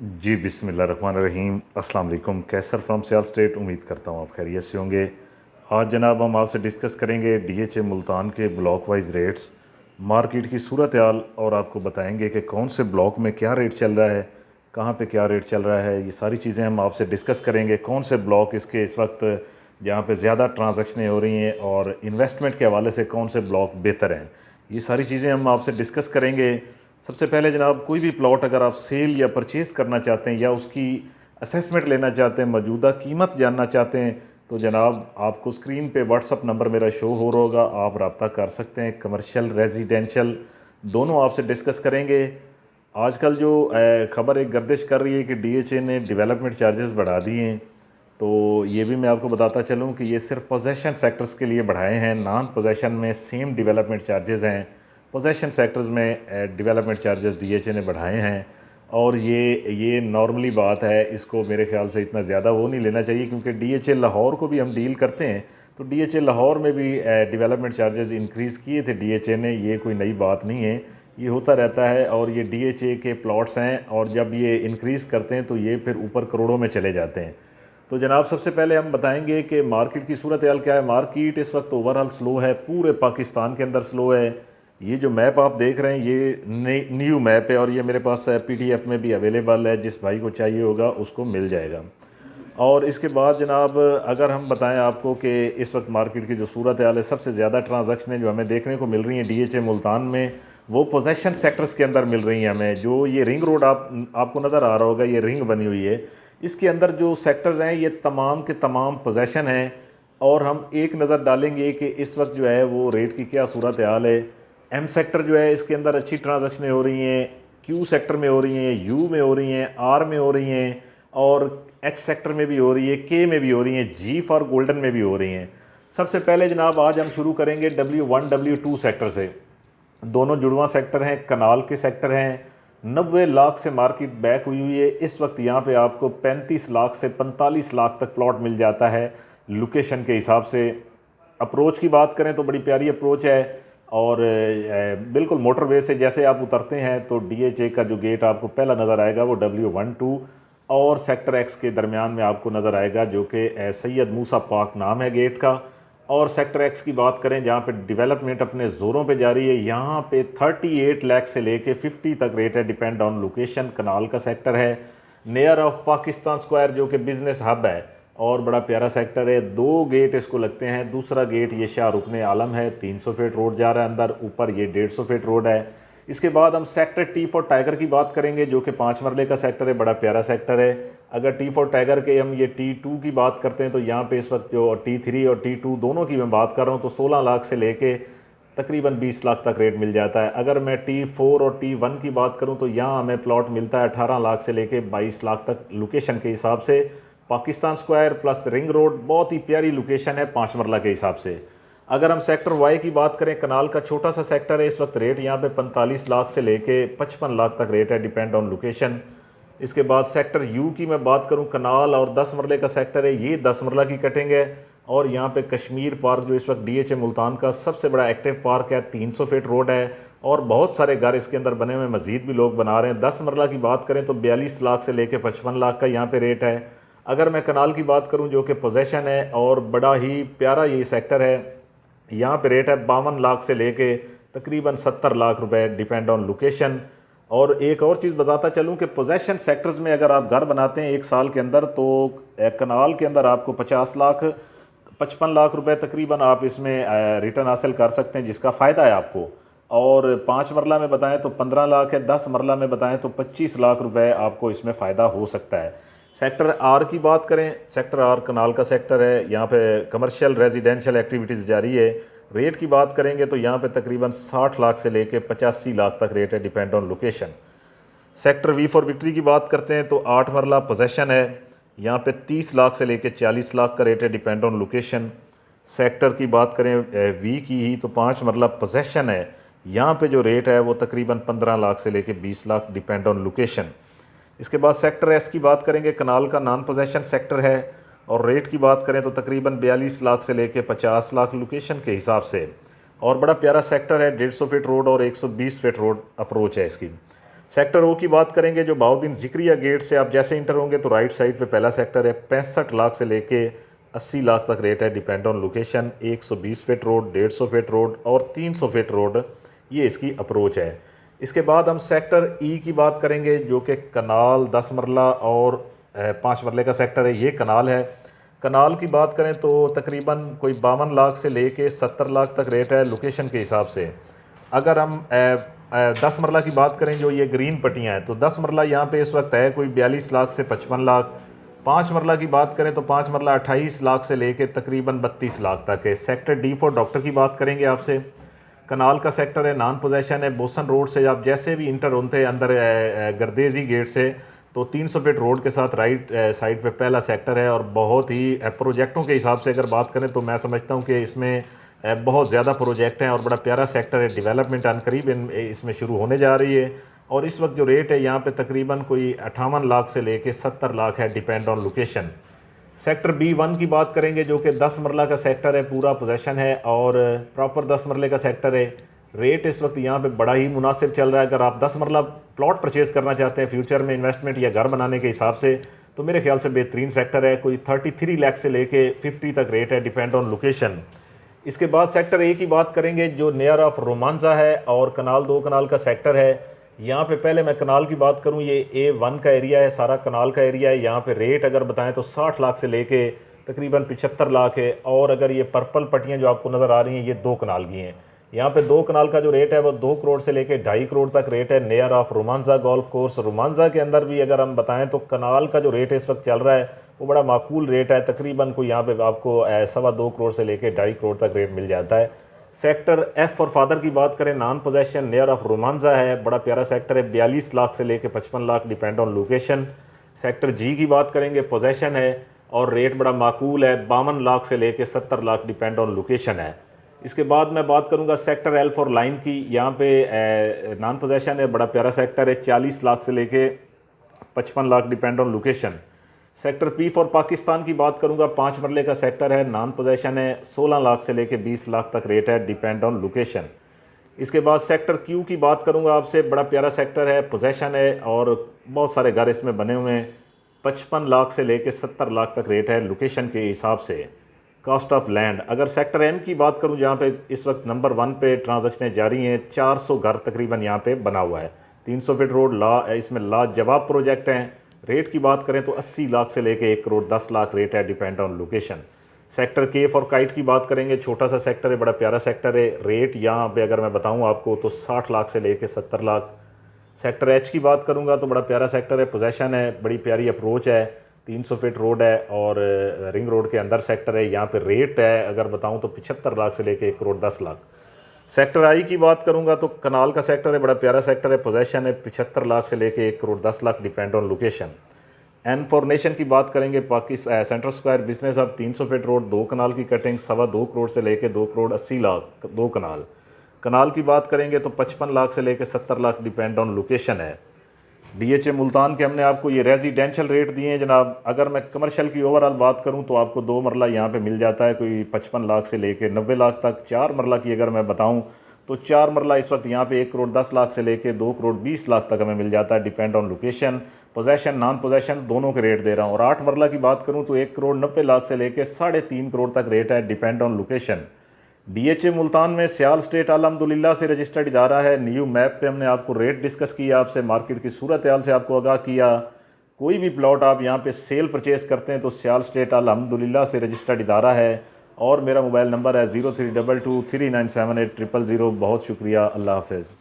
जी बिस्मिल्लाहिर्रहमानिर्रहीम। अस्सलाम वालेकुम। कैसर फ्रॉम सियाल स्टेट। उम्मीद करता हूँ आप खैरियत से होंगे। आज जनाब हम आपसे डिस्कस करेंगे डीएचए मुल्तान के ब्लॉक वाइज रेट्स, मार्केट की सूरत हाल, और आपको बताएंगे कि कौन से ब्लॉक में क्या रेट चल रहा है, कहाँ पे क्या रेट चल रहा है। ये सारी चीज़ें हम आपसे डिस्कस करेंगे। कौन से ब्लॉक इसके इस वक्त जहाँ पे ज़्यादा ट्रांजैक्शनें हो रही हैं और इन्वेस्टमेंट के हवाले से कौन से ब्लॉक बेहतर हैं, ये सारी चीज़ें हम आपसे डिस्कस करेंगे। सबसे पहले जनाब, कोई भी प्लॉट अगर आप सेल या परचेज़ करना चाहते हैं या उसकी असेसमेंट लेना चाहते हैं, मौजूदा कीमत जानना चाहते हैं, तो जनाब आपको स्क्रीन पे व्हाट्सअप नंबर मेरा शो हो रहा होगा, आप रब्ता कर सकते हैं। कमर्शियल रेजिडेंशियल दोनों आपसे डिस्कस करेंगे। आजकल जो ख़बर एक गर्दिश कर रही है कि डीएचए ने डेवलपमेंट चार्जेस बढ़ा दिए हैं, तो ये भी मैं आपको बताता चलूँ कि ये सिर्फ पोजेशन सेक्टर्स के लिए बढ़ाए हैं। नॉन पोजेशन में सेम डेवलपमेंट चार्जेस हैं, पोजेशन सेक्टर्स में डेवलपमेंट चार्जेस डीएचए ने बढ़ाए हैं। और ये नॉर्मली बात है, इसको मेरे ख्याल से इतना ज़्यादा वो नहीं लेना चाहिए, क्योंकि डीएचए लाहौर को भी हम डील करते हैं, तो डीएचए लाहौर में भी डेवलपमेंट चार्जेस इंक्रीज़ किए थे डीएचए ने। ये कोई नई बात नहीं है, ये होता रहता है। और ये डीएचए के प्लॉट्स हैं, और जब ये इंक्रीज़ करते हैं तो ये फिर ऊपर करोड़ों में चले जाते हैं। तो जनाब सबसे पहले हम बताएंगे कि मार्केट की सूरत हाल क्या है। मार्केट इस वक्त ओवरऑल स्लो है, पूरे पाकिस्तान के अंदर स्लो है। ये जो मैप आप देख रहे हैं ये न्यू मैप है, और ये मेरे पास पीडीएफ में भी अवेलेबल है, जिस भाई को चाहिए होगा उसको मिल जाएगा। और इसके बाद जनाब अगर हम बताएं आपको कि इस वक्त मार्केट की जो सूरत हाल है, सबसे ज़्यादा ट्रांजैक्शनें जो हमें देखने को मिल रही हैं डीएचए मुल्तान में, वो पोजेशन सेक्टर्स के अंदर मिल रही हैं हमें। जो ये रिंग रोड आपको नज़र आ रहा होगा, ये रिंग बनी हुई है, इसके अंदर जो सेक्टर्स हैं ये तमाम के तमाम पोजेशन हैं। और हम एक नज़र डालेंगे कि इस वक्त जो है वो रेट की क्या सूरत हाल है। एम सेक्टर जो है इसके अंदर अच्छी ट्रांजैक्शनें हो रही हैं, क्यू सेक्टर में हो रही हैं, यू में हो रही हैं, आर में हो रही हैं, और एच सेक्टर में भी हो रही है, के में भी हो रही हैं, जी फॉर गोल्डन में भी हो रही हैं। सबसे पहले जनाब आज हम शुरू करेंगे W1 W2 सेक्टर से। दोनों जुड़वा सेक्टर हैं, कनाल के सेक्टर हैं। 90 लाख से मार्केट बैक हुई हुई है इस वक्त। यहाँ पे आपको 35 लाख से 45 लाख तक प्लॉट मिल जाता है लोकेशन के हिसाब से। अप्रोच की बात करें तो बड़ी प्यारी अप्रोच है, और बिल्कुल मोटरवे से जैसे आप उतरते हैं तो डीएचए का जो गेट आपको पहला नज़र आएगा वो W12 और सेक्टर एक्स के दरमियान में आपको नज़र आएगा, जो कि सैयद मूसा पार्क नाम है गेट का। और सेक्टर एक्स की बात करें जहाँ पे डेवलपमेंट अपने ज़ोरों पे जारी है, यहाँ पे 38 लाख से लेके 50 तक रेट है, डिपेंड ऑन लोकेशन। कनाल का सेक्टर है, नियर ऑफ पाकिस्तान स्क्वायर जो कि बिज़नेस हब है, और बड़ा प्यारा सेक्टर है। 2 गेट इसको लगते हैं। दूसरा गेट ये शाह रुकन आलम है, 300 फीट रोड जा रहा है अंदर, ऊपर ये 150 फीट रोड है। इसके बाद हम सेक्टर टी फॉर टाइगर की बात करेंगे, जो कि 5 मरले का सेक्टर है, बड़ा प्यारा सेक्टर है। अगर टी फॉर टाइगर के हम ये T2 की बात करते हैं तो यहाँ पे इस वक्त जो T3 और T2 दोनों की मैं बात कर रहा हूँ, तो 16 लाख से लेके तकरीबन 20 लाख तक रेट मिल जाता है। अगर मैं T4 और T1 की बात करूँ तो यहाँ हमें प्लॉट मिलता है 18 लाख से लेके 22 लाख तक लोकेशन के हिसाब से। Pakistan square plus ring road बहुत ही प्यारी लोकेशन है 5 मरला के हिसाब से। अगर हम सेक्टर वाई की बात करें, कनाल का छोटा सा सेक्टर है, इस वक्त रेट यहाँ पे 45 लाख से लेके 55 लाख तक रेट है, डिपेंड ऑन लोकेशन। इसके बाद सेक्टर यू की मैं बात करूँ, कनाल और 10 मरले का सेक्टर है, ये 10 मरला की कटिंग है। और यहाँ पे कश्मीर पार्क जो इस वक्त डीएचए मुल्तान का सबसे बड़ा एक्टिव पार्क है, 300 फीट रोड है, और बहुत सारे घर इसके अंदर बने हुए, मजीद भी लोग बना रहे हैं। 10 मरला की बात करें तो 42 लाख से लेकर 55 लाख का यहाँ पे रेट है। अगर मैं कनाल की बात करूँ जो कि पोजेशन है और बड़ा ही प्यारा ये सेक्टर है, यहाँ पे रेट है 52 लाख से लेके तकरीबन 70 लाख रुपए, डिपेंड ऑन लोकेशन। और एक और चीज़ बताता चलूँ कि पोजेशन सेक्टर्स में अगर आप घर बनाते हैं 1 साल के अंदर, तो कनाल के अंदर आपको 50 लाख 55 लाख रुपए तकरीबन आप इसमें रिटर्न हासिल कर सकते हैं, जिसका फ़ायदा है आपको। और 5 मरला में बताएं तो 15 लाख है, 10 मरला में बताएं तो 25 लाख रुपए आपको इसमें फ़ायदा हो सकता है। सेक्टर आर की बात करें, सेक्टर आर कनाल का सेक्टर है, यहाँ पे कमर्शियल रेजिडेंशियल एक्टिविटीज़ जारी है। रेट की बात करेंगे तो यहाँ पे तकरीबन 60 लाख से लेके 85 लाख तक रेट है, depend on location. Sector V for victory की बात करते हैं तो 8 मरला पोजेशन है, यहाँ पे 30 लाख से लेके 40 लाख का रेट है, डिपेंड ऑन लोकेशन। सेक्टर की बात करें वी की ही तो 5 मरला पोजेशन है, यहाँ पे जो रेट है वो तकरीबन 15 लाख से लेके 20 लाख, डिपेंड ऑन लोकेशन। इसके बाद सेक्टर एस की बात करेंगे, कनाल का नॉन पोजेशन सेक्टर है, और रेट की बात करें तो तकरीबन 42 लाख से लेके 50 लाख लोकेशन के हिसाब से। और बड़ा प्यारा सेक्टर है, 150 फीट रोड और 120 फीट रोड अप्रोच है इसकी। सेक्टर ओ की बात करेंगे, जो बहाउद्दीन ज़िक्रिया गेट से आप जैसे इंटर होंगे तो राइट साइड पे पहला सेक्टर है। 65 लाख से लेके 80 लाख तक रेट है, depend on location. 120 feet road, 150 feet road और 300 फीट रोड, ये इसकी अप्रोच है। इसके बाद हम सेक्टर ई की बात करेंगे, जो कि कनाल 10 मरला और 5 मरले का सेक्टर है। ये कनाल है। कनाल की बात करें तो तकरीबन कोई 52 लाख से लेके 70 लाख तक रेट है लोकेशन के हिसाब से। अगर हम 10 मरला की बात करें, जो ये ग्रीन पट्टियाँ हैं, तो 10 मरला यहाँ पे इस वक्त है कोई 42 लाख से 55 लाख। 5 मरला की बात करें तो 5 मरला 28 लाख से लेके तकरीबन 32 लाख तक है। सेक्टर डी फॉर डॉक्टर की बात करेंगे आपसे। कनाल का सेक्टर है, नॉन पोजेशन है। बोसन रोड से आप जैसे भी इंटर होते हैं अंदर गर्देजी गेट से, तो 300 फीट रोड के साथ राइट साइड पे पहला सेक्टर है। और बहुत ही प्रोजेक्टों के हिसाब से अगर बात करें तो मैं समझता हूँ कि इसमें बहुत ज़्यादा प्रोजेक्ट हैं और बड़ा प्यारा सेक्टर है। डेवलपमेंट अनकरीब इसमें शुरू होने जा रही है। और इस वक्त जो रेट है यहाँ पे तकरीबन कोई 58 लाख से लेके 70 लाख है, depend on location. Sector B1 की बात करेंगे, जो कि 10 मरला का सेक्टर है, पूरा पोजेशन है और प्रॉपर 10 मरले का सेक्टर है। रेट इस वक्त यहाँ पे बड़ा ही मुनासिब चल रहा है। अगर आप 10 मरला प्लॉट परचेज़ करना चाहते हैं फ्यूचर में इन्वेस्टमेंट या घर बनाने के हिसाब से, तो मेरे ख्याल से बेहतरीन सेक्टर है। कोई 33 लाख से लेके 50 तक रेट है, डिपेंड ऑन लोकेशन। इसके बाद सेक्टर ए की बात करेंगे, जो नियर ऑफ रोमांजा है और कनाल 2 कनाल का सेक्टर है। यहाँ पे पहले मैं कनाल की बात करूँ, ये A1 का एरिया है, सारा कनाल का एरिया है। यहाँ पे रेट अगर बताएं तो 60 लाख से लेके तकरीबन 75 लाख है। और अगर ये पर्पल पट्टियाँ जो आपको नज़र आ रही हैं, ये 2 कनाल की हैं। यहाँ पे 2 कनाल का जो रेट है वो 2 करोड़ से लेके 2.5 करोड़ तक रेट है, near of Romanza golf course. Romanza के अंदर भी अगर हम बताएं तो कनाल का जो रेट इस वक्त चल रहा है वो बड़ा माकूल रेट है। तकरीबन कोई यहाँ पे आपको 2.25 करोड़ से लेके 2.5 करोड़ तक रेट मिल जाता है। सेक्टर एफ फॉर फादर की बात करें, non possession, near of Romanza है, बड़ा प्यारा सेक्टर है। 42 लाख से लेके 55 lakh, depend on location. Sector G की बात करेंगे, पोजेशन है और रेट बड़ा माकूल है, 52 लाख से लेके 70 लाख, डिपेंड ऑन लोकेशन है। इसके बाद मैं बात करूंगा सेक्टर एल फॉर लाइन की। यहाँ पे नॉन पोजेशन है, बड़ा प्यारा सेक्टर है, 40 लाख से लेके 55 lakh, depend on location. Sector P for Pakistan की बात करूंगा, 5 मरले का सेक्टर है, नॉन पोजेशन है, 16 लाख से लेके 20 लाख तक रेट है, डिपेंड ऑन लोकेशन। इसके बाद सेक्टर क्यू की बात करूंगा आपसे, बड़ा प्यारा सेक्टर है, पोजेशन है और बहुत सारे घर इसमें बने हुए हैं। 55 लाख से लेके 70 लाख तक रेट है लोकेशन के हिसाब से। कॉस्ट ऑफ लैंड, अगर सेक्टर एम की बात करूं, जहां पे इस वक्त नंबर 1 पे ट्रांजैक्शनें जारी हैं, 400 घर तकरीबन यहां पे बना हुआ है। 300 फीट रोड इसमें लाजवाब प्रोजेक्ट हैं। रेट की बात करें तो 80 लाख से लेके 1 करोड़ 10 लाख रेट है, डिपेंड ऑन लोकेशन। सेक्टर के फॉर काइट की बात करेंगे, छोटा सा सेक्टर है, बड़ा प्यारा सेक्टर है। रेट यहाँ पे अगर मैं बताऊँ आपको तो 60 लाख से लेके 70 लाख। सेक्टर एच की बात करूँगा तो बड़ा प्यारा सेक्टर है, पोजेशन है, बड़ी प्यारी अप्रोच है, 300 फीट रोड है और रिंग रोड के अंदर सेक्टर है। यहाँ पे रेट है अगर बताऊँ तो 75 लाख से लेके 1 करोड़ 10 लाख। सेक्टर आई की बात करूंगा तो कनाल का सेक्टर है, बड़ा प्यारा सेक्टर है, पोजेशन है, 75 लाख से लेके 1 crore 10 lakh, depend on location. N for nation की बात करेंगे, पाकिस्तान सेंट्रल स्क्वायर बिजनेस अब 300 फीट रोड, 2 कनाल की कटिंग, 2.25 करोड़ से लेके 2 करोड़ 80 लाख, 2 कनाल। कनाल की बात करेंगे तो 55 लाख से लेके 70 लाख, डिपेंड ऑन लोकेशन है। DHA मुल्तान के हमने आपको ये रेजिडेंशियल रेट दिए हैं जनाब। अगर मैं कमर्शियल की ओवरऑल बात करूं तो आपको 2 मरला यहाँ पे मिल जाता है कोई 55 लाख से लेके 90 लाख तक। 4 मरला की अगर मैं बताऊं तो 4 मरला इस वक्त यहाँ पे 1 करोड़ 10 लाख से लेके 2 करोड़ 20 लाख तक हमें मिल जाता है, depend on location. Possession non possession दोनों के रेट दे रहा हूँ। और 8 मरला की बात करूँ तो 1 करोड़ 90 लाख से लेके 3.5 करोड़ तक रेट है, depend on location. DHA Multan में सियाल स्टेट अल्हम्दुलिल्लाह से रजिस्टर्ड इदारा है। न्यू मैप पे हमने आपको रेट डिस्कस किया, आपसे मार्केट की सूरत हाल से आपको आगाह किया। कोई भी प्लॉट आप यहाँ पे सेल परचेज़ करते हैं तो सियाल स्टेट अल्हम्दुलिल्लाह से रजिस्टर्ड इदारा है। और मेरा मोबाइल नंबर है 0322 3978 000। बहुत शुक्रिया, अल्लाह हाफ़िज़।